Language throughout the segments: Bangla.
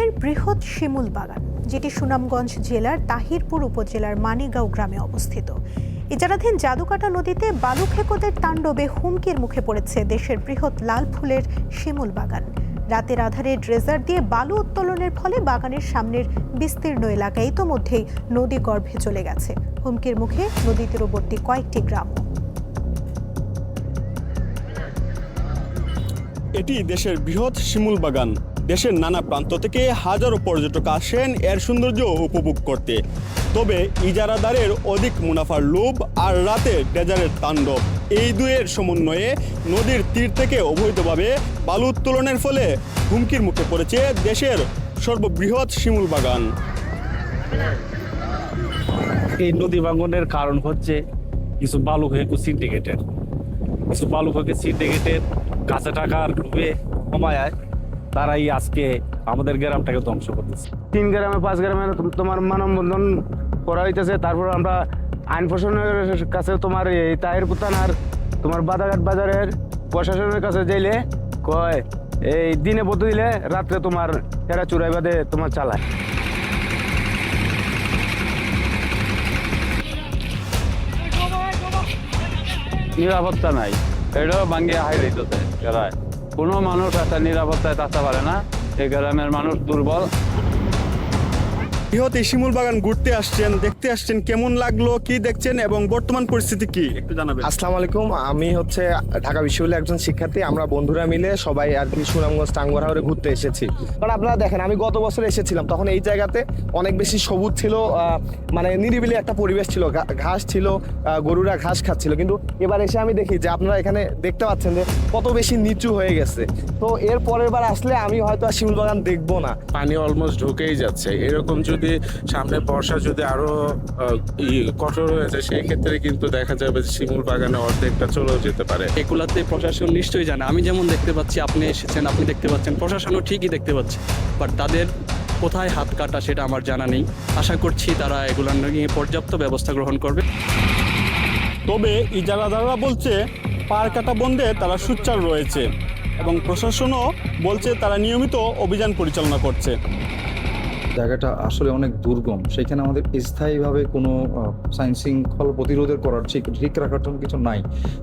দেশের বৃহৎ শিমুল বাগান, যেটি সুনামগঞ্জ জেলার তাহিরপুর উপজেলার মানিগাঁও গ্রামে অবস্থিত। ইজারাধীন জাদুকাটা নদীতে বালু খেকোদের তাণ্ডবে হুমকির মুখে পড়েছে দেশের বৃহৎ লাল ফুলের শিমুল বাগান। রাতের আধারে ড্রেজার দিয়ে বালু উত্তোলনের ফলে বাগানের সামনের বিস্তীর্ণ এলাকা ইতোমধ্যেই নদী গর্ভে চলে গেছে। হুমকির মুখে নদী তীরবর্তী কয়েকটি গ্রামও। এটি দেশের বৃহৎ শিমুল বাগান। দেশের নানা প্রান্ত থেকে হাজারো পর্যটক আসেন এর সৌন্দর্য উপভোগ করতে। তবে ইজারাদারের অধিক মুনাফার লোভ আর রাতে ড্রেজারের তাণ্ডব, এই দুয়ের সমন্বয়ে নদীর তীর থেকে অবৈধভাবে বালু উত্তোলনের ফলে হুমকির মুখে পড়েছে দেশের সর্ববৃহৎ শিমুল বাগান। এই নদী ভাঙনের কারণ হচ্ছে কিছু বালু খেকো সিন্ডিকেটের কাছে টাকার লোভে কমায় তারাই আজকে আমাদের গ্রামটাকে ধ্বংস করতেছে। 3 গ্রামে 5 গ্রামে তোমার মানববন্ধন করা হইতেছে। তারপর আমরা আইন প্রশাসনের কাছে তোমার এই তাহিরপুর থানার তোমার বাদাঘাট বাজারের প্রশাসনের কাছে যাইলে কয় এই দিনে বদলে দিলে রাত্রে তোমার এরা চুরাই বাদে তোমার চালায়। নিরাপত্তা নাই, এটাও ভাঙ্গিয়ে হাই দিতেছে। কোনো মানুষ একটা নিরাপত্তায় থাকতে পারে না। এই গ্রামের মানুষ দুর্বল। বৃহৎ এই শিমুল বাগান ঘুরতে আসছেন, দেখতে আসছেন, কেমন লাগলো, কি দেখছেন এবং বর্তমান পরিস্থিতি কি একটু জানাবেন। আসসালামু আলাইকুম, আমি হচ্ছে ঢাকা বিশ্ববিদ্যালয়ের একজন শিক্ষার্থী। আমরা বন্ধুরা মিলে সবাই আর কি সুনামগঞ্জ টাঙ্গুয়ার হাওরে ঘুরতে এসেছি। কারণ আপনারা দেখেন, আমি গত বছর এসেছিলাম, তখন এই জায়গাতে অনেক বেশি সবুজ ছিল, মানে নিরিবিলি একটা পরিবেশ ছিল, ঘাস ছিল, গরুরা ঘাস খাচ্ছিল। কিন্তু এবার এসে আমি দেখি যে আপনারা এখানে দেখতে পাচ্ছেন যে কত বেশি নিচু হয়ে গেছে। তো এর পরের বার আসলে আমি হয়তো আর শিমুল বাগান দেখবো না। পানি অলমোস্ট ঢুকেই যাচ্ছে। এরকম যদি সামনে বর্ষা যদি আরো কঠোর হয়ে যায়, সেই ক্ষেত্রে কিন্তু দেখা যাবে শিমুল বাগানে অর্ধেকটা চলেও যেতে পারে। এগুলাতে প্রশাসন নিশ্চয়ই জানে। আমি যেমন দেখতে পাচ্ছি, আপনি এসেছেন, আপনি দেখতে পাচ্ছেন, প্রশাসনও ঠিকই দেখতে পাচ্ছে, বাট তাদের কোথায় হাত কাটা সেটা আমার জানা নেই। আশা করছি তারা এগুলো নিয়ে পর্যাপ্ত ব্যবস্থা গ্রহণ করবে। তবে ইজারাদাররা বলছে পার কাটা বন্ধে তারা সোচ্চার রয়েছে এবং প্রশাসনও বলছে তারা নিয়মিত অভিযান পরিচালনা করছে। জায়গাটা আসলে অনেক দুর্গম, সেখানে আমাদের স্থায়ীভাবে কোনো আইন শৃঙ্খলা প্রতিরোধের করার ঠিক রাখার জন্য কিছু নাই।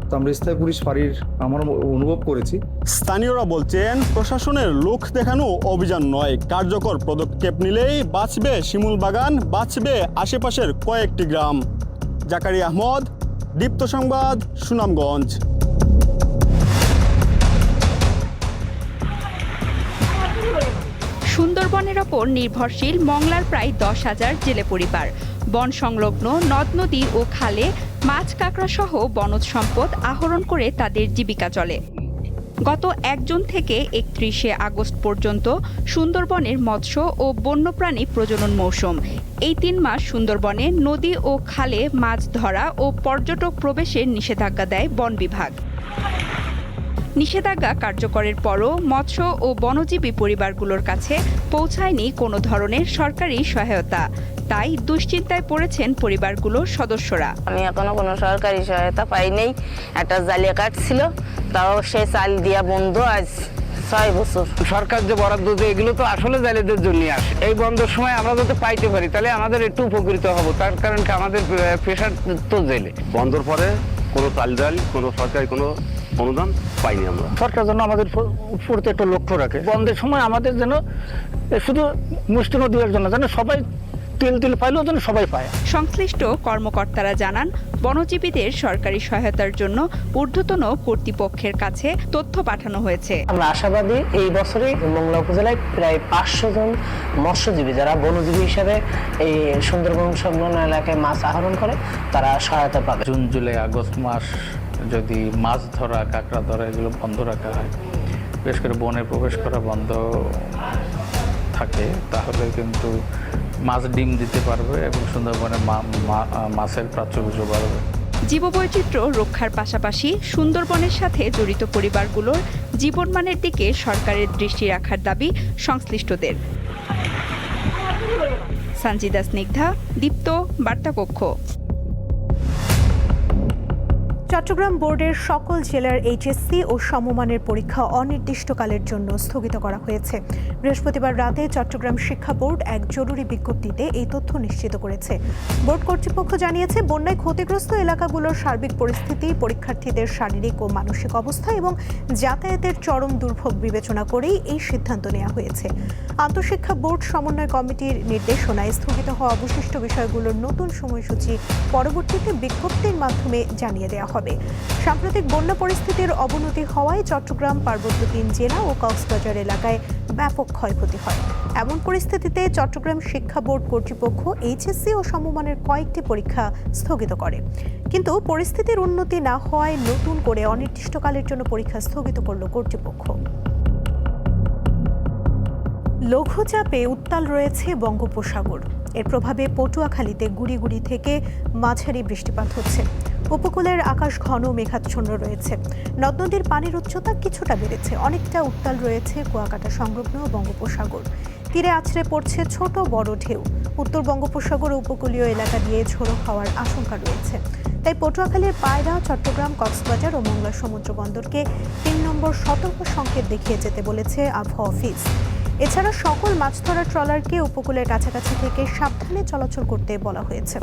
তো আমরা স্থায়ী পুলিশ ফাঁড়ির আমরা অনুভব করেছি। স্থানীয়রা বলছেন প্রশাসনের লোক দেখানো অভিযান নয়, কার্যকর পদক্ষেপ নিলেই বাঁচবে শিমুল বাগান, বাঁচবে আশেপাশের কয়েকটি গ্রাম। জাকারিয়া আহমদ, দীপ্ত সংবাদ, সুনামগঞ্জ। সুন্দরবনের ওপর নির্ভরশীল মংলার প্রায় 10,000 জেলে পরিবার। বন সংলগ্ন নদ নদী ও খালে মাছ কাঁকড়া সহ বনজ সম্পদ আহরণ করে তাদের জীবিকা চলে। গত 1 জুন থেকে 31শে আগস্ট পর্যন্ত সুন্দরবনের মৎস্য ও বন্যপ্রাণী প্রজনন মৌসুম। এই 3 মাস সুন্দরবনে নদী ও খালে মাছ ধরা ও পর্যটক প্রবেশের নিষেধাজ্ঞা দেয় বন বিভাগ। নিষেধাজ্ঞা কার্যকরের পরও মৎস্য ও বনজীবী পরিবারগুলোর কাছে পৌঁছায়নি কোনো ধরনের সরকারি সহায়তা। তাই দুশ্চিন্তায় পড়েছেন পরিবারগুলোর সদস্যরা। আমি এখনো কোনো সরকারি সহায়তা পাইনি। একটা জালিয়া কাঠ ছিল, তাও সেই চাল দিয়া বন্ধ আজ 6 বছর। সরকার যে বরাদ্দ দেয় এগুলো তো আসলে জালিয়াদের জন্য আসে। এই বন্ধের সময় আমরা যদি পাইতে পারি তাহলে আমাদের একটু উপকৃত হব। তার কারণ কি আমাদের পেশার তো জেলে। বন্ধের পরে কোনো চাল ডাল, কোনো সরকারি কোনো অনুদান পাইনি আমরা। সরকার যেন আমাদের প্রতি একটা লক্ষ্য রাখে। বন্ধের সময় আমাদের যেন শুধু মুষ্টি নদীর জন্য যেন সবাই তেল পাইলেও যেন সবাই পায়। সংশ্লিষ্ট কর্মকর্তারা জানান, বনজীবীদের সরকারি সহায়তার জন্য ঊর্ধ্বতন কর্তৃপক্ষের কাছে তথ্য পাঠানো হয়েছে। আমরা আশাবাদী এই বছরই মংলা উপজেলায় প্রায় 500 জন মৎস্যজীবী যারা বনজীবী হিসেবে এই সুন্দরবন সংলগ্ন এলাকায় মাছ আহরণ করে তারা সহায়তা পাবে। জুন, জুলাই, আগস্ট মাস যদি মাছ ধরা, কাঁকড়া ধরা এগুলো বন্ধ রাখা হয়, বিশেষ করে বনে প্রবেশ করা বন্ধ থাকে, তাহলে কিন্তু মাছ ডিম দিতে পারবে এবং সুন্দরবনে মাছের প্রাচুর্য বাড়বে। জীববৈচিত্র্য রক্ষার পাশাপাশি সুন্দরবনের সাথে জড়িত পরিবারগুলোর জীবনমানের দিকে সরকারের দৃষ্টি রাখার দাবি সংশ্লিষ্টদের। সঞ্জিদা স্নিগ্ধা, দীপ্ত, বার্তা কক্ষ। চট্টগ্রাম বোর্ডের সকল জেলার এইচএসসি ও সমমানের পরীক্ষা অনির্দিষ্টকালের জন্য স্থগিত করা হয়েছে। বৃহস্পতিবার রাতে চট্টগ্রাম শিক্ষা বোর্ড এক জরুরি বিজ্ঞপ্তিতে এই তথ্য নিশ্চিত করেছে। বোর্ড কর্তৃপক্ষ জানিয়েছে, বন্যায় ক্ষতিগ্রস্ত এলাকাগুলোর সার্বিক পরিস্থিতি, পরীক্ষার্থীদের শারীরিক ও মানসিক অবস্থা এবং যাতায়াতের চরম দুর্ভোগ বিবেচনা করেই এই সিদ্ধান্ত নেওয়া হয়েছে। আন্তঃশিক্ষা বোর্ড সমন্বয় কমিটির নির্দেশনায় স্থগিত হওয়া অবশিষ্ট বিষয়গুলোর নতুন সময়সূচি পরবর্তীতে বিজ্ঞপ্তির মাধ্যমে জানিয়ে দেওয়া হবে। সাম্প্রতিক বন্যা পরিস্থিতির অবনতি হওয়ায় চট্টগ্রাম, পার্বত্য 3 জেলা ও কক্সবাজার এলাকায় ব্যাপক ক্ষয়ক্ষতি হয়। এমন পরিস্থিতিতে চট্টগ্রাম শিক্ষা বোর্ড কর্তৃপক্ষ এইচএসসি ও সমমানের কয়েকটি পরীক্ষা স্থগিত করে, কিন্তু পরিস্থিতির উন্নতি না হওয়ায় নতুন করে অনির্দিষ্টকালের জন্য পরীক্ষা স্থগিত করল কর্তৃপক্ষ। লঘুচাপে উত্তাল রয়েছে বঙ্গোপসাগর। এর প্রভাবে পটুয়াখালীতে গুড়ি গুড়ি থেকে মাঝারি বৃষ্টিপাত হচ্ছে। উপকূলের আকাশ ঘন মেঘাচ্ছন্ন রয়েছে। নদ নদীর পানির উচ্চতা কিছুটা বেড়েছে। অনেকটা উত্তাল রয়েছে কুয়াকাটা সংলগ্ন বঙ্গোপসাগর। তীরে আছড়ে পড়ছে ছোট বড় ঢেউ। উত্তর বঙ্গোপসাগর উপকূলীয় এলাকা দিয়ে ঝোড়ো হওয়ার আশঙ্কা রয়েছে। তাই পটুয়াখালীর পায়রা, চট্টগ্রাম, কক্সবাজার ও মংলা সমুদ্র বন্দরকে 3 নম্বর সতর্ক সংকেত দেখিয়ে যেতে বলেছে আবহাওয়া অফিস। এছাড়া সকল মাছ ধরার ট্রলারকে উপকূলের কাছাকাছি থেকে সাবধানে চলাচল করতে বলা হয়েছে।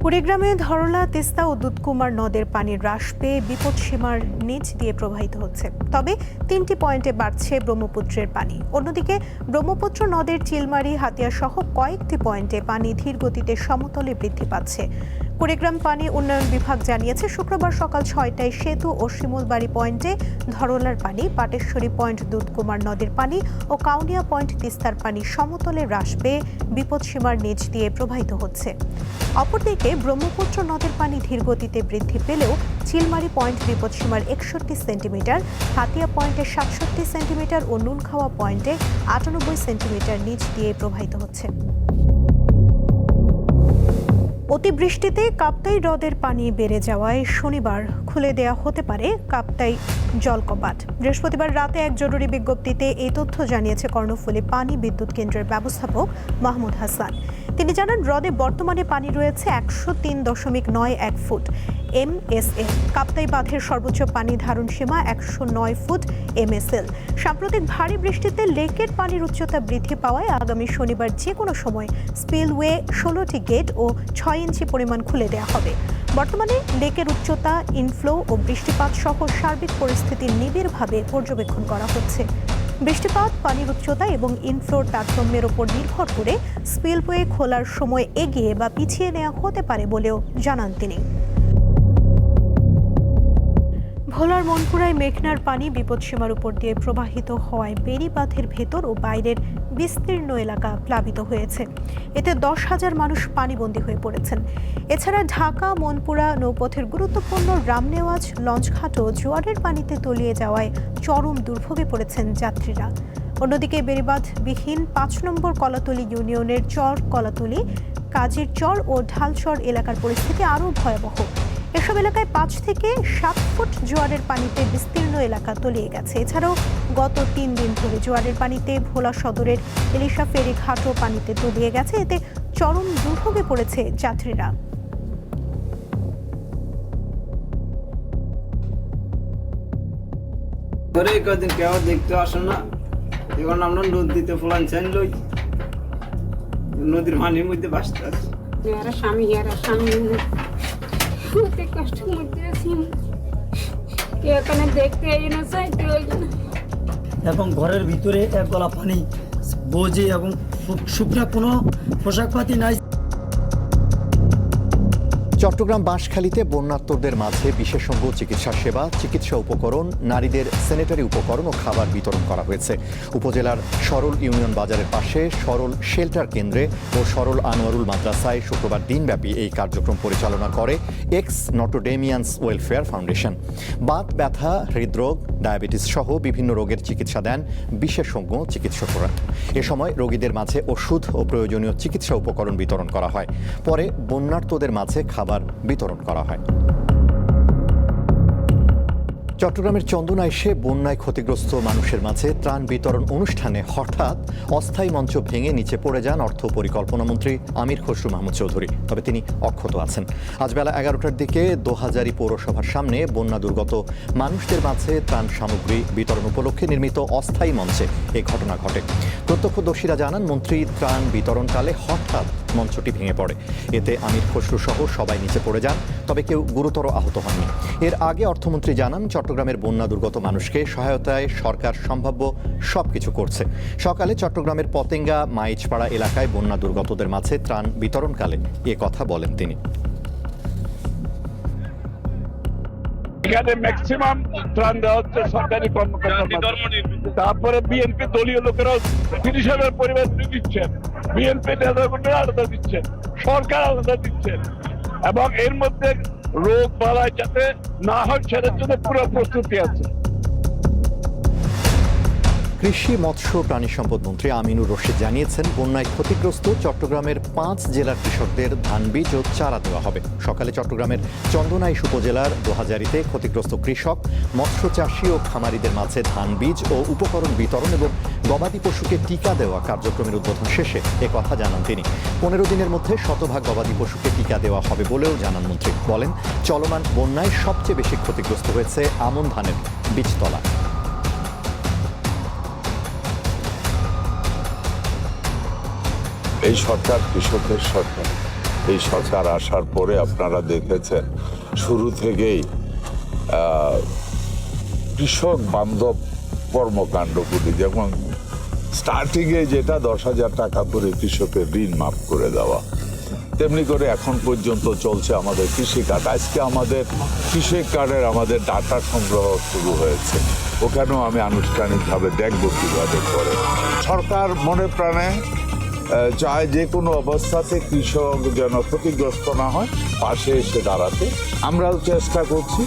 কুড়িগ্রামে ধরলা, তিস্তা ও দুধকুমার নদের পানি হ্রাস পেয়ে বিপদসীমার নিচ দিয়ে প্রবাহিত হচ্ছে। তবে 3টি পয়েন্টে বাড়ছে ব্রহ্মপুত্রের পানি। অন্যদিকে ব্রহ্মপুত্র নদের চিলমারি, হাতিয়া সহ কয়েকটি পয়েন্টে পানি ধীর গতিতে সমতলে বৃদ্ধি পাচ্ছে। কুড়িগ্রাম পানি উন্নয়ন বিভাগ জানিয়েছে, শুক্রবার সকাল 6টায় সেতু ও শিমুলবাড়ি পয়েন্টে ধরলার পানি, পাটেশ্বরী পয়েন্ট দুধকুমার নদের পানি ও কাউনিয়া পয়েন্ট তিস্তার পানি সমতলে হ্রাস পেয়ে বিপদসীমার নিচ দিয়ে প্রবাহিত হচ্ছে। অপরদিকে ব্রহ্মপুত্র নদের পানি ধীর গতিতে বৃদ্ধি পেলেও চিলমারি পয়েন্ট বিপদসীমার 61 সেন্টিমিটার, হাতিয়া পয়েন্টে 67 সেন্টিমিটার ও নুনখাওয়া পয়েন্টে 98 সেন্টিমিটার নিচ দিয়ে প্রবাহিত হচ্ছে। অতিবৃষ্টিতে কাপ্তাই হ্রদের পানি বেড়ে যাওয়ায় শনিবার খুলে দেয়া হতে পারে কাপ্তাই জলকপাট। বৃহস্পতিবার রাতে এক জরুরি বিজ্ঞপ্তিতে এই তথ্য জানিয়েছে কর্ণফুলী পানি বিদ্যুৎ কেন্দ্রের ব্যবস্থাপক মাহমুদ হাসান। তিনি জানান, হ্রদে বর্তমানে পানি রয়েছে 103.91 ফুট MSL। কাপ্তাই বাঁধের সর্বোচ্চ পানি ধারণ সীমা 109 ফুট MSL। সাম্প্রতিক ভারী বৃষ্টিতে লেকের পানির উচ্চতা বৃদ্ধি পাওয়ায় আগামী শনিবার যে কোনো সময় স্পিলওয়ে 16টি গেট ও 6 ইঞ্চি পরিমাণ খুলে দেওয়া হবে। বর্তমানে লেকের উচ্চতা, ইনফ্লো ও বৃষ্টিপাত সহ সার্বিক পরিস্থিতি নিবিড়ভাবে পর্যবেক্ষণ করা হচ্ছে। বৃষ্টিপাত, পানির উচ্চতা এবং ইনফ্লোর তারতম্যের উপর নির্ভর করে স্পিলওয়ে খোলার সময় এগিয়ে বা পিছিয়ে নেওয়া হতে পারে বলেও জানান তিনি। ভোলার মনপুরায় মেঘনার পানি বিপদসীমার উপর দিয়ে প্রবাহিত হওয়ায় বেড়িবাঁধের ভেতর ও বাইরের বিস্তীর্ণ এলাকা প্লাবিত হয়েছে। এতে 10,000 মানুষ পানিবন্দী হয়ে পড়েছেন। এছাড়া ঢাকা মনপুরা নৌপথের গুরুত্বপূর্ণ রামনেওয়াজ লঞ্চঘাটও জোয়ারের পানিতে তলিয়ে যাওয়ায় চরম দুর্ভোগে পড়েছেন যাত্রীরা। অন্যদিকে বেড়িবাঁধবিহীন 5 নম্বর কলাতলী ইউনিয়নের চর কলাতলী, কাজীর চর ও ঢালচর এলাকার পরিস্থিতি আরও ভয়াবহ। এসব এলাকায় 5 থেকে 7 ফুট জোয়ারের পানিতে বিস্তীর্ণ এলাকা তলিয়ে গেছে। এছাড়াও গত 3 দিন ধরে জোয়ারের পানিতে ভোলা সদরের এলিশা ফেরি ঘাটও পানিতে তলিয়ে গেছে। এতে চরম দুর্ভোগে পড়েছে যাত্রীরা। কদিন কেউ দেখতে আসেন না, এখন আমরা নদীতে ফুলান চান লই, নদীর পানির মধ্যে বাঁচতে আছি। স্বামী কষ্টের মধ্যে আছি, কেউ এখানে দেখতে না চাইতে এবং ঘরের ভিতরে এক গলা পানি বোঝে এবং শুকনা কোনো পোশাক পাতি নাই। চট্টগ্রাম বাঁশখালীতে বন্যার্তদের মাঝে বিশেষজ্ঞ চিকিৎসা সেবা, চিকিৎসা উপকরণ, নারীদের স্যানিটারি উপকরণ ও খাবার বিতরণ করা হয়েছে। উপজেলার সরল ইউনিয়ন বাজারের পাশে সরল শেল্টার কেন্দ্রে ও সরল আনোয়ারুল মাদ্রাসায় শুক্রবার দিনব্যাপী এই কার্যক্রম পরিচালনা করে এক্স নটোডেমিয়ান্স ওয়েলফেয়ার ফাউন্ডেশন। বাত, ব্যথা, হৃদরোগ, ডায়াবেটিস সহ বিভিন্ন রোগের চিকিৎসা দেন বিশেষজ্ঞ চিকিৎসকরা। এ সময় রোগীদের মাঝে ওষুধ ও প্রয়োজনীয় চিকিৎসা উপকরণ বিতরণ করা হয়। পরে বন্যার্তদের মাঝে খাবার বিতরণ করা হয়। চট্টগ্রামের চন্দনা এসে বন্যায় ক্ষতিগ্রস্ত মানুষের মাঝে ত্রাণ বিতরণ অনুষ্ঠানে হঠাৎ অস্থায়ী মঞ্চ ভেঙে নিচে পড়ে যান অর্থ পরিকল্পনা মন্ত্রী আমির খসরু মাহমুদ চৌধুরী। তবে তিনি অক্ষত আছেন। আজ বেলা 11টার দিকে দোহাজারী পৌরসভার সামনে বন্যা দুর্গত মানুষদের মাঝে ত্রাণ সামগ্রী বিতরণ উপলক্ষে নির্মিত অস্থায়ী মঞ্চে এ ঘটনা ঘটে। প্রত্যক্ষদর্শীরা জানান, মন্ত্রী ত্রাণ বিতরণকালে হঠাৎ মঞ্চটি ভেঙে পড়ে। এতে আমির খসরু সহ সবাই নিচে পড়ে যান, তবে কেউ গুরুতর আহত হননি। এর আগে অর্থমন্ত্রী জানান, চট্টগ্রামের বন্যা দুর্গত মানুষকে সহায়তায় সরকার সম্ভাব্য সবকিছু করছে। সকালে চট্টগ্রামের পতেঙ্গা মাইজপাড়া এলাকায় বন্যা দুর্গতদের মাঝে ত্রাণ বিতরণকালে এ কথা বলেন তিনি। এখানে ম্যাক্সিমাম ত্রাণ দেওয়া হচ্ছে সরকারি কর্মকর্তা, তারপরে বিএনপি দলীয় লোকেরাও 30,000 পরিবার দিচ্ছেন, বিএনপি নেতাকর্মীরা আলাদা দিচ্ছেন, সরকার আলাদা দিচ্ছেন, এবং এর মধ্যে রোগ বালাই যাতে না হয় সেটার জন্য পুরো প্রস্তুতি আছে। কৃষি, মৎস্য, প্রাণী সম্পদ মন্ত্রী আমিনুর রশিদ জানিয়েছেন, বন্যায় ক্ষতিগ্রস্ত চট্টগ্রামের 5 জেলার কৃষকদের ধান বীজ ও চারা দেওয়া হবে। সকালে চট্টগ্রামের চন্দনাইশ উপজেলার দোহাজারীতে ক্ষতিগ্রস্ত কৃষক, মৎস্য চাষী ও খামারিদের মাঝে ধান বীজ ও উপকরণ বিতরণ এবং গবাদি পশুকে টিকা দেওয়া কার্যক্রমের উদ্বোধন শেষে এ কথা জানান তিনি। 15 দিনের মধ্যে শতভাগ গবাদি পশুকে টিকা দেওয়া হবে বলেও জানান মন্ত্রী। বলেন, চলমান বন্যায় সবচেয়ে বেশি ক্ষতিগ্রস্ত হয়েছে আমন ধানের বীজতলা। এই সরকার কৃষকের সরকার। এই সরকার আসার পরে আপনারা দেখেছেন শুরু থেকেই কৃষক বান্ধব কর্মকাণ্ডগুলি, যেমন স্টার্টিংয়ে যেটা 10,000 টাকা করে কৃষকের ঋণ মাফ করে দেওয়া, তেমনি করে এখন পর্যন্ত চলছে আমাদের কৃষি কার্ড। আজকে আমাদের কৃষি কার্ডের আমাদের ডাটা সংগ্রহ শুরু হয়েছে, ওখানেও আমি আনুষ্ঠানিকভাবে দেখব কীভাবে করে। সরকার মনে প্রাণে চায় যে কোনো অবস্থাতে কৃষক যেন ক্ষতিগ্রস্ত না হয়, পাশে এসে দাঁড়াতে। আমরাও চেষ্টা করছি।